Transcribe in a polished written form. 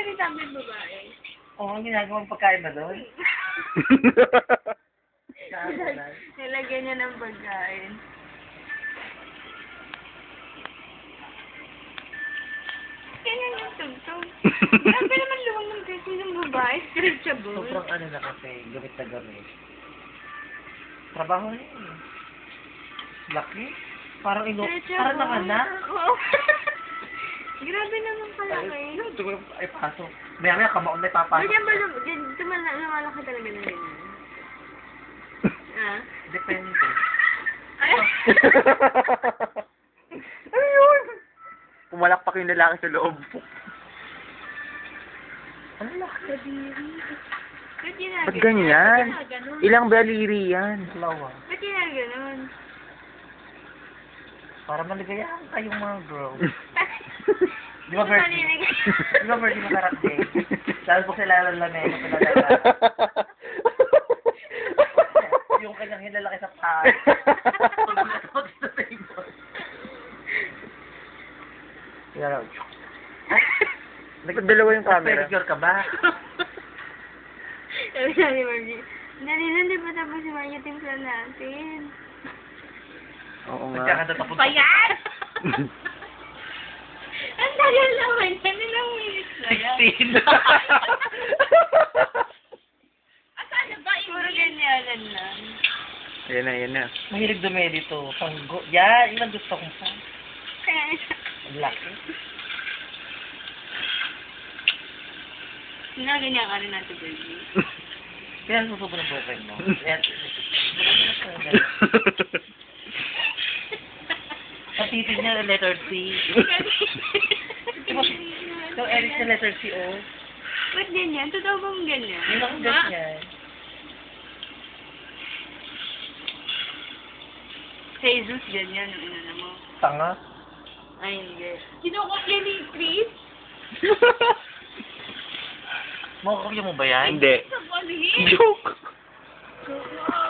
sinasabi ng babae? Oo, ang ginagawang pagkain ba doon? Nilagyan niya ng pagkain. Ganyan yung tugtog. Grabe naman luwang ng kasi ng babae. Stretchable. Sobrang ano na kasi, gamit na gamit. Trabaho na yun. Laki. Parang parang nanganak. Oo. Grabe naman pala kayo. Ay, pasok. Maya kamaon may papasok. Ganyan ba, lumalaki talaga ng ganyan? Ah? Depende. Ay! Ano yun? Pumalakpak yung lalaki sa loob. Ano laki? Ba't ginaganon? Ba't ganyan? Ba't ginaganon? Ilang daliri yan? Dalawa. Ba't ginaganon? Para maligayahan kayong mga girls. Di ba, Bertie? Di ba, Bertie, masarap din? Dahil po sila lalamay na pinagala. Yung kanyang hilalaki sa taas. Pag sa table. Yan. Nagdalawa yung camera. Pedicure ka ba? Sabi na ni Margie, dali na, di ba tapos si Margie timpla natin? Oo nga. Nagkakatapos. Bayan! Ang tagal naman yan, ilang minutes na yan. 16. Asana ba? Puro ganyanan lang. Ayan na, ayan na. Mahilig dumeli to. Panggo. Yan, yun ang gusto kong pa. Kaya, Ang laki. ginaganyan ka rin natin, baby. Kaya susubo ng bukay mo. Yan. Ang titig niya, letter C. So, Eric sa letter C, oh. Ba't ganyan? Totoo bang ganyan? Yun ang ganyan. Jesus, ganyan yung inuna mo. Tanga. Ay, hindi. Kinukopya ni Chris? Makakakya mo ba yan? Hindi. Sa balihin! Joke! Joke.